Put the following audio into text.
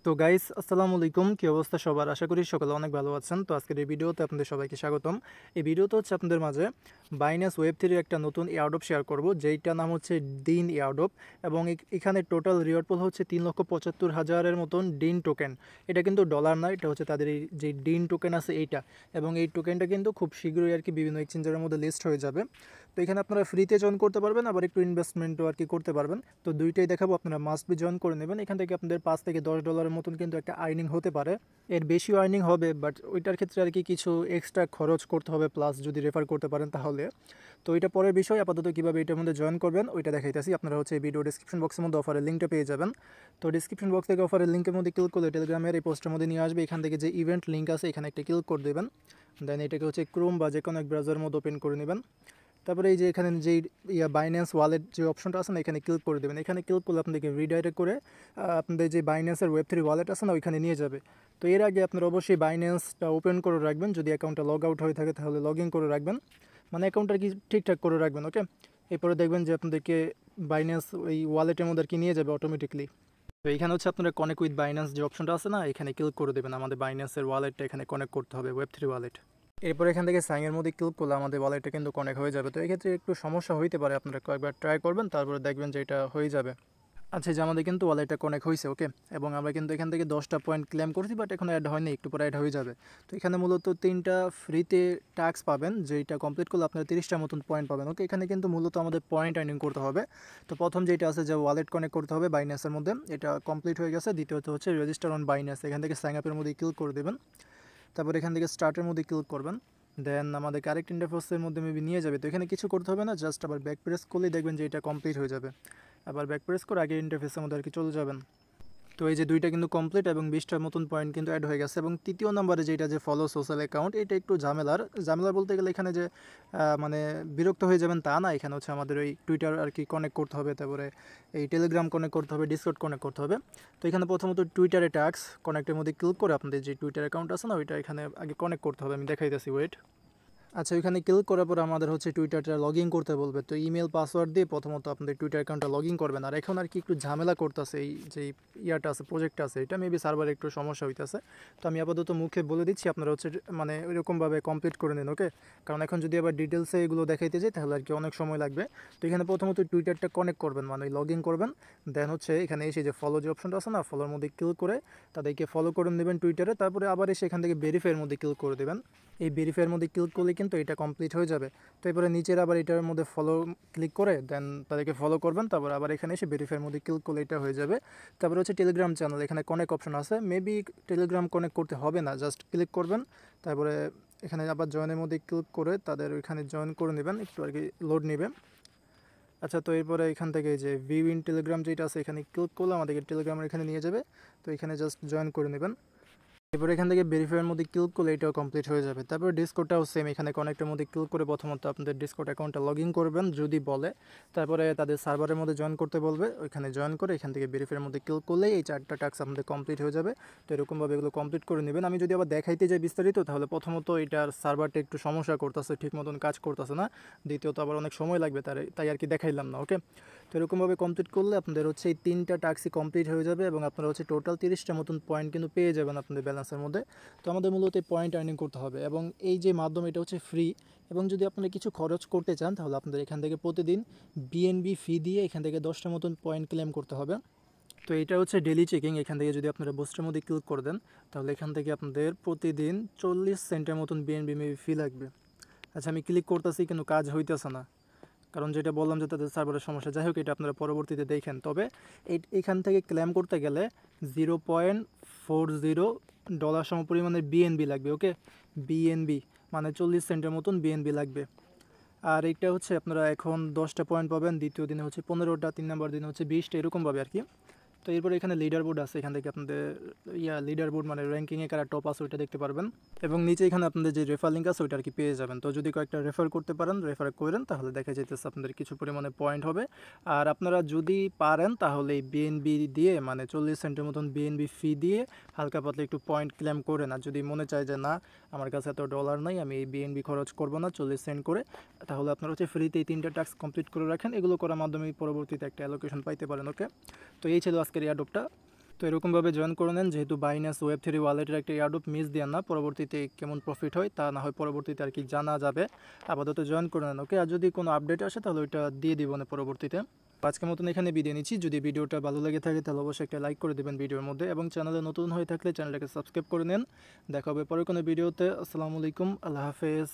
তো গাইস আসসালামু আলাইকুম, কি অবস্থা সবার? আশা করি সকালে অনেক ভালো আছেন। তো আজকের এই ভিডিওতে আপনাদের সবাইকে স্বাগতম। এই ভিডিওতে হচ্ছে আপনাদের মাঝে বাইন্যান্স ওয়েব3 একটা নতুন এয়ারড্রপ শেয়ার করব, যেইটার নাম হচ্ছে ডিন এয়ারড্রপ। এবং এখানে টোটাল রিওয়ার্ড পুল হচ্ছে 3,75,000-এর মতন ডিন টোকেন। এটা কিন্তু ডলার না, এটা হচ্ছে তাদের এই যে ডিন টোকেন আছে এইটা। এবং এই টোকেনটা কিন্তু খুব শীঘ্রই আর কি বিভিন্ন এক্সচেঞ্জের মধ্যে লিস্ট হয়ে যাবে। তো এখানে আপনারা ফ্রিতে জয়েন করতে পারবেন, আবার একটু ইনভেস্টমেন্টও আর কি করতে পারবেন। তো দুইটাই দেখাবো, আপনারা মাস্ট বি জয়েন করে নেবেন। এখান থেকে আপনাদের $5 থেকে $10 মতন কিন্তু একটা আর্নিং হতে পারে। এর বেশিও আর্নিং হবে, বাট ওইটার ক্ষেত্রে আর কি কিছু এক্সট্রা খরচ করতে হবে, প্লাস যদি রেফার করতে পারেন তাহলে। তো এটা পরের বিষয়। আপাতত কীভাবে এটার মধ্যে জয়েন করবেন ওইটা দেখাইতেছি। আপনারা হচ্ছে এই ভিডিও ডিসক্রিপশন বক্সের মধ্যে অফারের লিঙ্কটা পেয়ে যাবেন। তো ডিসক্রিপশন বক্স থেকে অফারের লিঙ্কের মধ্যে ক্লিক করলে টেলিগ্রামের এই পোস্টের মধ্যে নিয়ে আসবে। এখান থেকে যে ইভেন্ট লিঙ্ক আছে এখানে একটা ক্লিক করে দেবেন। দেন এটাকে হচ্ছে ক্রোম বা যে কোনো এক ব্রাউজারের মধ্যে ওপেন করে নেবেন। তারপরে এই যে এখানে যেই বাইন্যান্স ওয়ালেট যে অপশনটা আছে না, এখানে ক্লিক করে দেবেন। এখানে ক্লিক করলে আপনাদেরকে রিডাইরেক্ট করে আপনাদের যে বাইন্যান্সের ওয়েব3 ওয়ালেট আছে না, ওইখানে নিয়ে যাবে। তো এর আগে আপনারা অবশ্যই বাইন্যান্সটা ওপেন করে রাখবেন। যদি অ্যাকাউন্টটা লগ আউট হয়ে থাকে তাহলে লগ ইন করে রাখবেন, মানে অ্যাকাউন্টটা কি ঠিকঠাক করে রাখবেন। ওকে, এরপরে দেখবেন যে আপনাদেরকে বাইন্যান্স ওই ওয়ালেটের মধ্যে আর কি নিয়ে যাবে অটোমেটিকলি। তো এখানে হচ্ছে আপনারা কানেক্ট উইথ বাইন্যান্স যে অপশনটা আছে না, এখানে ক্লিক করে দেবেন। আমাদের বাইন্যান্সের ওয়ালেটটা এখানে কানেক্ট করতে হবে, ওয়েব3 ওয়ালেট। এরপর এখান থেকে সাইনের মধ্যে ক্লিক করলে আমাদের ওয়ালেটটা কিন্তু কানেক্ট হয়ে যাবে। তো এক্ষেত্রে একটু সমস্যা হইতে পারে, আপনারা কয়েকবার ট্রাই করবেন, তারপরে দেখবেন যে এটা হয়ে যাবে। আচ্ছা, যে আমাদের কিন্তু ওয়ালেটটা কানেক্ট হয়েছে। ওকে, এবং আমরা কিন্তু এখান থেকে 10টা পয়েন্ট ক্লেম করছি, বাট এখন অ্যাড হয়নি, একটু পরে অ্যাড হয়ে যাবে। তো এখানে মূলত 3টা ফ্রিতে টাস্ক পাবেন, যেটা কমপ্লিট করলে আপনারা 30টার মতন পয়েন্ট পাবেন। ওকে, এখানে কিন্তু মূলত আমাদের পয়েন্ট আর্নিং করতে হবে। তো প্রথম যেটা আছে যে ওয়ালেট কানেক্ট করতে হবে বাইন্যান্সের মধ্যে, এটা কমপ্লিট হয়ে গেছে। দ্বিতীয়ত হচ্ছে রেজিস্টার অন বাইন্যান্স, এখান থেকে সাইন আপের মধ্যে ক্লিক করে দেবেন। তারপর এখান থেকে স্টার্টের মধ্যে ক্লিক করবেন। দেন আমাদের কারেক্ট ইন্টারফেসের মধ্যে মেবি নিয়ে যাবে। তো এখানে কিছু করতে হবে না, জাস্ট আবার ব্যাক প্রেস করলেই দেখবেন যে এটা কমপ্লিট হয়ে যাবে। আবার ব্যাক প্রেস করে আগে ইন্টারফেসের মধ্যে আর কি চলে যাবেন। তো এই যে দুইটা কিন্তু কমপ্লিট এবং 20টার মতন পয়েন্ট কিন্তু অ্যাড হয়ে গেছে। এবং তৃতীয় নম্বরে যেটা যে ফলো সোশ্যাল অ্যাকাউন্ট, এটা একটু ঝামেলার বলতে গেলে এখানে যে মানে বিরক্ত হয়ে যাবেন তা না। এখানে হচ্ছে আমাদের ওই টুইটার আর কি কানেক্ট করতে হবে, তারপরে এই টেলিগ্রাম কানেক্ট করতে হবে, ডিসকর্ড কানেক্ট করতে হবে। তো এখানে প্রথমত টুইটারে টাস্ক কানেক্টের মধ্যে ক্লিক করে আপনাদের যে টুইটার অ্যাকাউন্ট আছে না, ওইটা এখানে আগে কানেক্ট করতে হবে। আমি দেখাইতেছি, ওয়েট। আচ্ছা, ওইখানে ক্লিক করার পর আমাদের হচ্ছে টুইটারটা লগ ইন করতে বলবে। তো ইমেল পাসওয়ার্ড দিয়ে প্রথমত আপনাদের টুইটার অ্যাকাউন্টটা লগ ইন করবেন। আর এখন আর কি একটু ঝামেলা করতেছে, এই যে ইয়াটা আছে, প্রজেক্টটা আছে, এটা মেবি সার্ভারে একটু সমস্যা হইতেছে। তো আমি আপাতত মুখে বলে দিচ্ছি, আপনারা হচ্ছে মানে ওইরকমভাবে কমপ্লিট করে নিন। ওকে, কারণ এখন যদি আবার ডিটেলসে এগুলো দেখাইতে যাই তাহলে আর কি অনেক সময় লাগবে। তো এখানে প্রথমত টুইটারটা কানেক্ট করবেন, মানে লগ ইন করবেন। দেন হচ্ছে এখানে এসে যে ফলো যে অপশনটা আছে না, ফলোর মধ্যে ক্লিক করে তাদেরকে ফলো করে নেবেন টুইটারে। তারপরে আবার এসে এখান থেকে ভেরিফাইয়ের মধ্যে ক্লিক করে দেবেন। এই ভেরিফাইয়ের মধ্যে ক্লিক করলে কিন্তু এটা কমপ্লিট হয়ে যাবে। তো এরপরে নিচের আবার এটার মধ্যে ফলো ক্লিক করে দেন তাদেরকে ফলো করবেন। তারপর আবার এখানে এসে ভেরিফাইয়ের মধ্যে ক্লিক করলে এটা হয়ে যাবে। তারপরে হচ্ছে টেলিগ্রাম চ্যানেল, এখানে কানেক্ট অপশন আছে। মেবি টেলিগ্রাম কানেক্ট করতে হবে না, জাস্ট ক্লিক করবেন। তারপরে এখানে আবার জয়েনের মধ্যে ক্লিক করে তাদের ওইখানে জয়েন করে নেবেন, একটু আর কি লোড নেবে। আচ্ছা, তো এরপরে এখান থেকে যে ভিউ ইন টেলিগ্রাম যেটা আছে এখানে ক্লিক করলে আমাদেরকে টেলিগ্রামের এখানে নিয়ে যাবে। তো এখানে জাস্ট জয়েন করে নেবেন। এরপর এখান থেকে ভেরিফাইয়ের মধ্যে ক্লিক করলে এটাও কমপ্লিট হয়ে যাবে। তারপর ডিসকর্ডটাও সেম, এখানে কানেক্টের মধ্যে ক্লিক করে প্রথমত আপনাদের ডিসকর্ড অ্যাকাউন্টটা লগ ইন করবেন যদি বলে। তারপরে তাদের সার্ভারের মধ্যে জয়েন করতে বলবে, ওইখানে জয়েন করে এখান থেকে ভেরিফাইয়ের মধ্যে ক্লিক করলেই এই 4টা টাস্ক আপনাদের কমপ্লিট হয়ে যাবে। তো এরকমভাবে এগুলো কমপ্লিট করে নেবেন। আমি যদি আবার দেখাইতে যাই বিস্তারিত, তাহলে প্রথমত এটার সার্ভারটা একটু সমস্যা করতেছে, ঠিক মতন কাজ করতেছে না। দ্বিতীয়ত আবার অনেক সময় লাগবে, তাই আর কি দেখাইলাম না। ওকে, তো এরকমভাবে কমপ্লিট করলে আপনাদের হচ্ছে এই 3টা টাস্কই কমপ্লিট হয়ে যাবে এবং আপনারা হচ্ছে টোটাল 30টা মতন পয়েন্ট কিন্তু পেয়ে যাবেন আপনাদের ব্যালেন্সের মধ্যে। তো আমাদের মূলত পয়েন্ট আর্নিং করতে হবে এবং এই যে মাধ্যম এটা হচ্ছে ফ্রি। এবং যদি আপনারা কিছু খরচ করতে চান তাহলে আপনাদের এখান থেকে প্রতিদিন বিএনবি ফি দিয়ে এখান থেকে 10টা মতন পয়েন্ট ক্লেম করতে হবে। তো এটা হচ্ছে ডেলি চেকিং। এখান থেকে যদি আপনারা বুস্টের মধ্যে ক্লিক করে দেন তাহলে এখান থেকে আপনাদের প্রতিদিন 40 সেন্টের মতন বিএনবি মেবি ফি লাগবে। আচ্ছা, আমি ক্লিক করতেছি কিন্তু কাজ হইতেছে না, কারণ যেটা বললাম যে তাদের সার্ভারের সমস্যা। যাই হোক, এটা আপনারা পরবর্তীতে দেখেন। তবে এখান থেকে ক্লেম করতে গেলে $0.40 সমপরিমাণের বিএনবি লাগবে। ওকে, বিএনবি মানে 40 সেন্টের মতন বিএনবি লাগবে। আর এইটা হচ্ছে আপনারা এখন 10টা পয়েন্ট পাবেন, দ্বিতীয় দিনে হচ্ছে 15টা, 3 নম্বর দিনে হচ্ছে 20টা, এরকমভাবে আর কি। তো এরপরে এখানে লিডার বোর্ড আছে, এখান থেকে আপনাদের লিডার বোর্ড মানে র্যাঙ্কিংয়ে কারা টপ আছে ওইটা দেখতে পারবেন। এবং নিচে এখানে আপনাদের যে রেফার লিঙ্ক আছে ওইটা আর কি পেয়ে যাবেন। তো যদি কয়েকটা রেফার করতে পারেন, রেফার করেন, তাহলে দেখা যাইতেছে আপনাদের কিছু পরিমাণে পয়েন্ট হবে। আর আপনারা যদি পারেন তাহলে এই বিএনবি দিয়ে মানে 40 সেন্টের মতন বিএনবি ফি দিয়ে হালকা পাতলা একটু পয়েন্ট ক্লেম করে না। যদি মনে চায় যে না, আমার কাছে এত ডলার নাই, আমি এই বিএনবি খরচ করবো না 40 সেন্ট করে, তাহলে আপনারা হচ্ছে ফ্রিতে এই 3টা টাস্ক কমপ্লিট করে রাখেন। এগুলো করার মাধ্যমে পরবর্তীতে একটা অ্যালোকেশন পাইতে পারেন। ওকে, তো এই ছিল আজকের এয়ারড্রপটা। তো তো এরকমভাবে জয়েন করে নেন, যেহেতু বাইন্যান্স ওয়েব3 ওয়ালেটের একটা এয়ারড্রপ মিস দেন না, পরবর্তীতে কেমন প্রফিট হয় তা না হয় পরবর্তীতে আর কি জানা যাবে। আপাতত জয়েন করে নেন, ওকে। আর যদি কোনো আপডেট আসে তাহলে ওইটা দিয়ে দিব না পরবর্তীতে। আজকের মতন এখানে বিদায় নিচ্ছি। যদি ভিডিওটা ভালো লেগে থাকে তাহলে অবশ্যই একটা লাইক করে দেবেন ভিডিওর মধ্যে, এবং চ্যানেলে নতুন হয়ে থাকলে চ্যানেলটাকে সাবস্ক্রাইব করে নেন। দেখা হবে পরে কোনো ভিডিওতে। আসসালামু আলাইকুম, আল্লাহ হাফেজ।